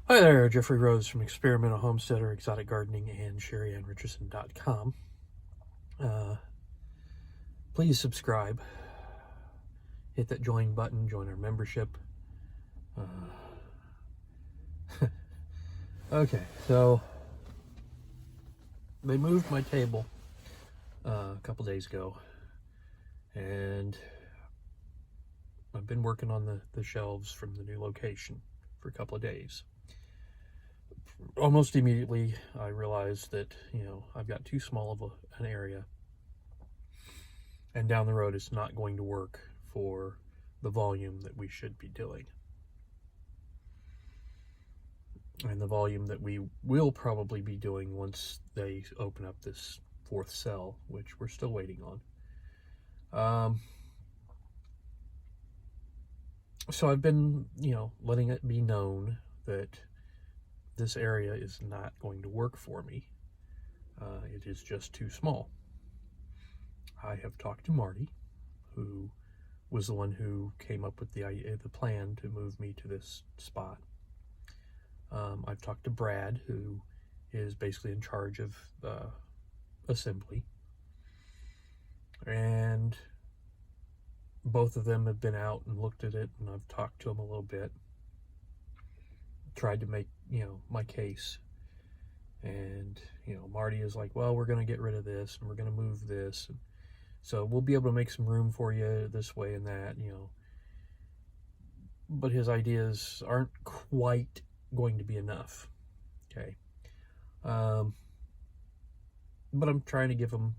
Hi there, Jeffrey Rhoades from Experimental Homesteader, Exotic Gardening, and Sheri and Richerson.com. Please subscribe. Hit that join button, join our membership. Okay, so they moved my table a couple days ago, and I've been working on the shelves from the new location for a couple of days. Almost immediately, I realized that, I've got too small of an area, and down the road it's not going to work for the volume that we should be doing. And the volume that we will probably be doing once they open up this fourth cell, which we're still waiting on. So I've been, letting it be known that this area is not going to work for me. It is just too small. I have talked to Marty, who was the one who came up with the plan to move me to this spot. I've talked to Brad, who is basically in charge of assembly, and both of them have been out and looked at it, and I've talked to them a little bit, tried to make my case. And Marty is like, well, we're going to get rid of this and we're going to move this, and so we'll be able to make some room for you this way and that, but his ideas aren't quite going to be enough. Okay. But I'm trying to give him,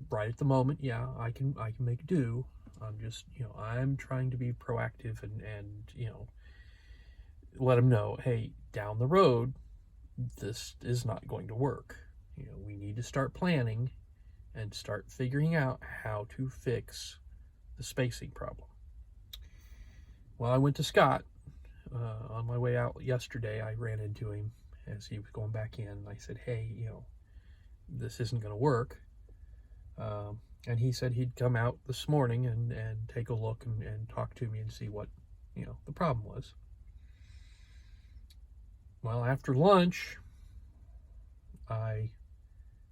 right at the moment, yeah, I can make do. I'm just, I'm trying to be proactive and let him know, hey, down the road, this is not going to work. We need to start planning and start figuring out how to fix the spacing problem. Well, I went to Scott on my way out yesterday. I ran into him as he was going back in, and I said, hey, this isn't going to work. And he said he'd come out this morning and take a look and talk to me and see what, the problem was. Well, after lunch, I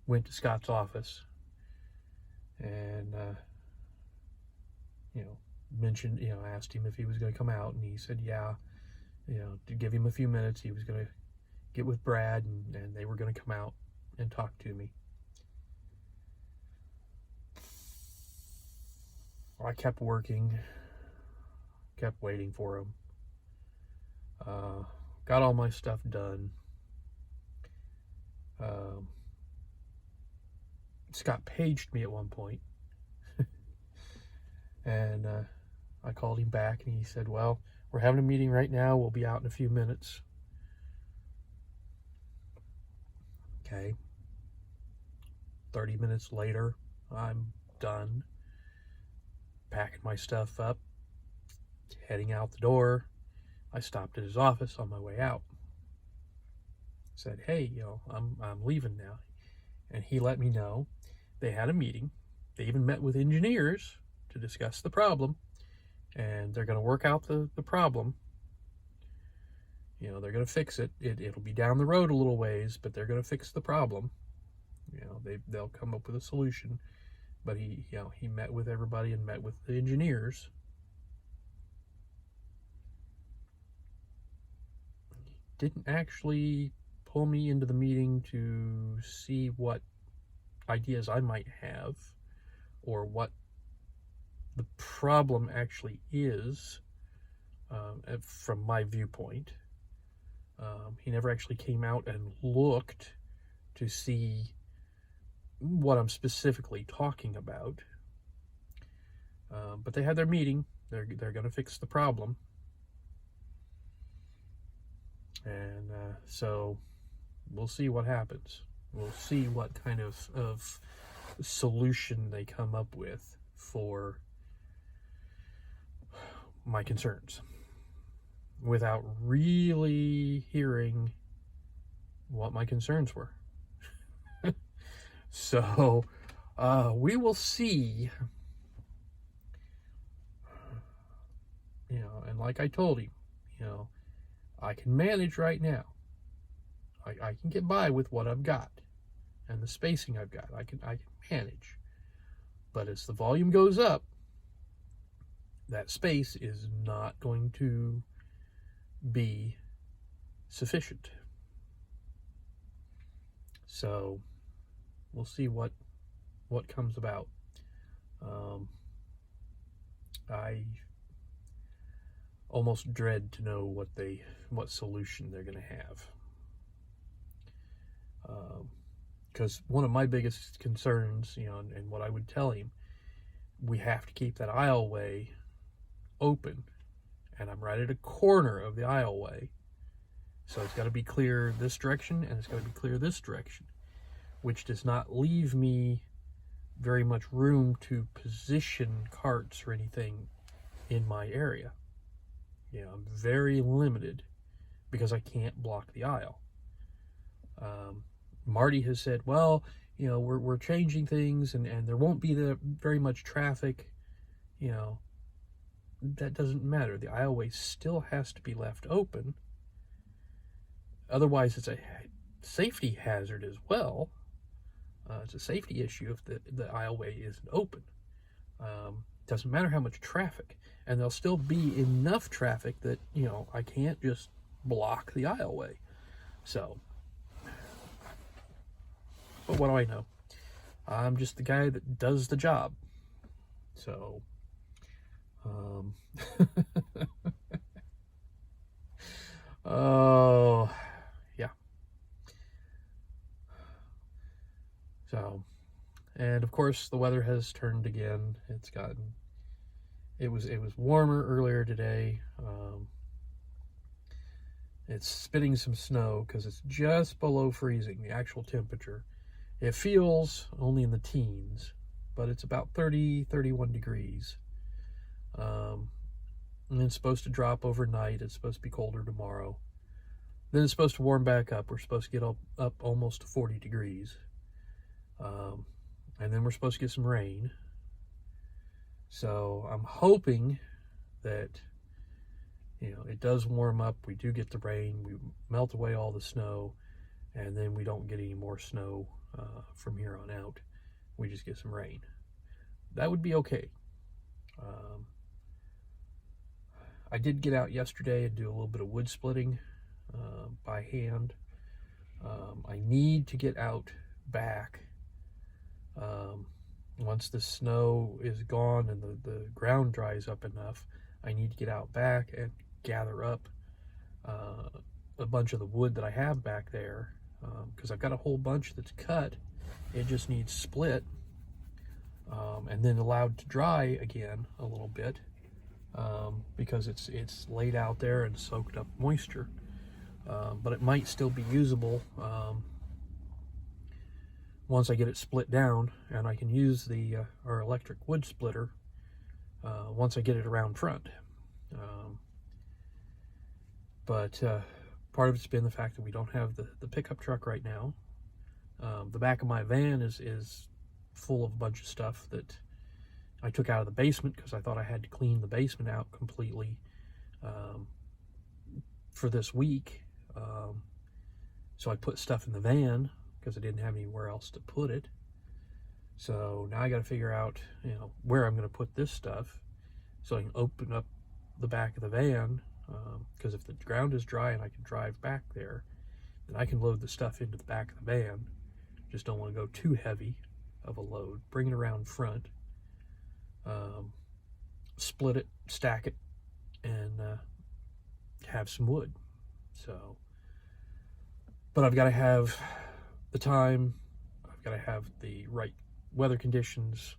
went to Scott's office and, mentioned, asked him if he was going to come out, and he said, yeah, to give him a few minutes, he was going to get with Brad, and they were going to come out and talk to me. I kept working, kept waiting for him. Got all my stuff done. Scott paged me at one point, and I called him back, and he said, well, we're having a meeting right now. We'll be out in a few minutes. Okay. 30 minutes later, I'm done packing my stuff up, heading out the door. I stopped at his office on my way out. Said, hey, I'm leaving now. And he let me know they had a meeting. They even met with engineers to discuss the problem, and they're going to work out the problem. They're going to fix it. It'll be down the road a little ways, but they're going to fix the problem. They'll come up with a solution. But he met with everybody and met with the engineers. He didn't actually pull me into the meeting to see what ideas I might have or what the problem actually is from my viewpoint. He never actually came out and looked to see what I'm specifically talking about. But they had their meeting. They're going to fix the problem. And so we'll see what happens. We'll see what kind of solution they come up with for my concerns, without really hearing what my concerns were. So we will see. And like I told him, I can manage right now. I can get by with what I've got and the spacing I've got. I can manage. But as the volume goes up, that space is not going to be sufficient. So we'll see what comes about. I almost dread to know what solution they're going to have. Because one of my biggest concerns, and what I would tell him, we have to keep that aisleway open, and I'm right at a corner of the aisleway, so it's got to be clear this direction and it's got to be clear this direction, which does not leave me very much room to position carts or anything in my area. I'm very limited because I can't block the aisle. Marty has said, well, we're changing things and there won't be very much traffic. That doesn't matter. The aisleway still has to be left open. Otherwise, it's a safety hazard as well. It's a safety issue if the aisleway isn't open. Doesn't matter how much traffic, and there'll still be enough traffic that I can't just block the aisleway. So, but what do I know? I'm just the guy that does the job. So, oh, yeah. So, and of course the weather has turned again. It was warmer earlier today. It's spitting some snow because it's just below freezing, the actual temperature. It feels only in the teens, but it's about 30, 31 degrees. And it's supposed to drop overnight. It's supposed to be colder tomorrow. Then it's supposed to warm back up. We're supposed to get up almost to 40 degrees. And then we're supposed to get some rain. So I'm hoping that, it does warm up. We do get the rain. We melt away all the snow. And then we don't get any more snow from here on out. We just get some rain. That would be okay. I did get out yesterday and do a little bit of wood splitting by hand. I need to get out back once the snow is gone and the ground dries up enough. I need to get out back and gather up a bunch of the wood that I have back there, because I've got a whole bunch that's cut. It just needs split and then allowed to dry again a little bit, because it's laid out there and soaked up moisture, but it might still be usable once I get it split down, and I can use our electric wood splitter once I get it around front. But part of it's been the fact that we don't have the pickup truck right now. The back of my van is full of a bunch of stuff that I took out of the basement because I thought I had to clean the basement out completely for this week. So I put stuff in the van because I didn't have anywhere else to put it. So now I got to figure out, where I'm going to put this stuff so I can open up the back of the van, because if the ground is dry and I can drive back there, then I can load the stuff into the back of the van. Just don't want to go too heavy of a load. Bring it around front, split it, stack it, and have some wood. So, but I've got to have the time, I've got to have the right weather conditions,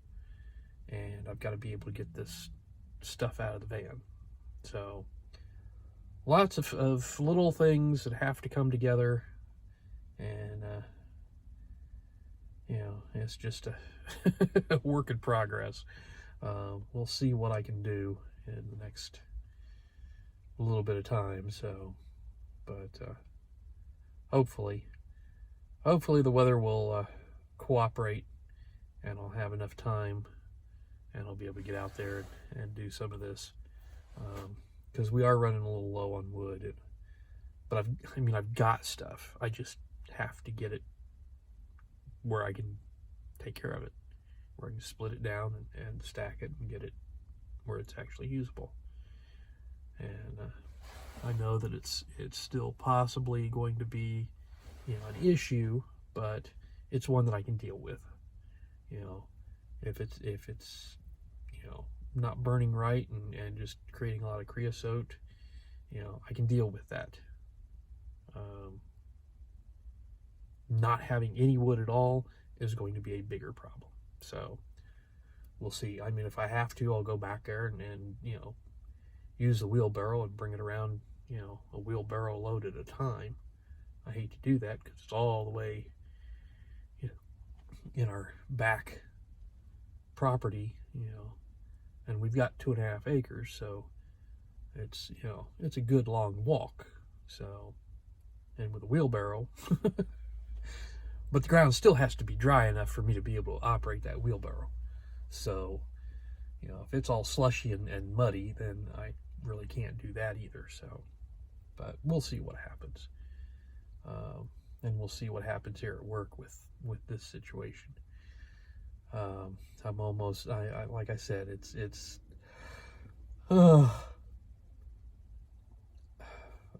and I've got to be able to get this stuff out of the van. So lots of little things that have to come together, and it's just a work in progress. We'll see what I can do in the next little bit of time. So, but hopefully the weather will cooperate, and I'll have enough time, and I'll be able to get out there and do some of this, because we are running a little low on wood. But I've got stuff. I just have to get it where I can take care of it, where I can split it down and stack it and get it where it's actually usable. And I know that it's still possibly going to be, you know, an issue, but it's one that I can deal with. You know, if it's you know, not burning right and just creating a lot of creosote, you know, I can deal with that. Not having any wood at all is going to be a bigger problem. So we'll see. I mean, if I have to, I'll go back there and you know, use the wheelbarrow and bring it around, you know, a wheelbarrow load at a time. I hate to do that because it's all the way, you know, in our back property, you know, and we've got 2.5 acres, so it's, you know, it's a good long walk. So, and with a wheelbarrow, but the ground still has to be dry enough for me to be able to operate that wheelbarrow. So, you know, if it's all slushy and muddy, then I really can't do that either. So, but we'll see what happens. And we'll see what happens here at work with this situation. I'm almost, I like I said, it's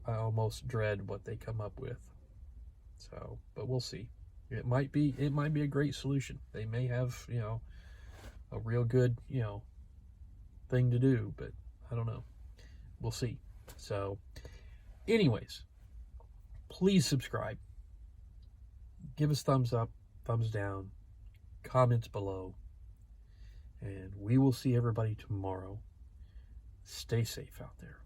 I almost dread what they come up with. So, but we'll see. It might be a great solution. They may have, you know, a real good, you know, thing to do, but I don't know. We'll see. So, anyways, please subscribe. Give us thumbs up, thumbs down, comments below, and we will see everybody tomorrow. Stay safe out there.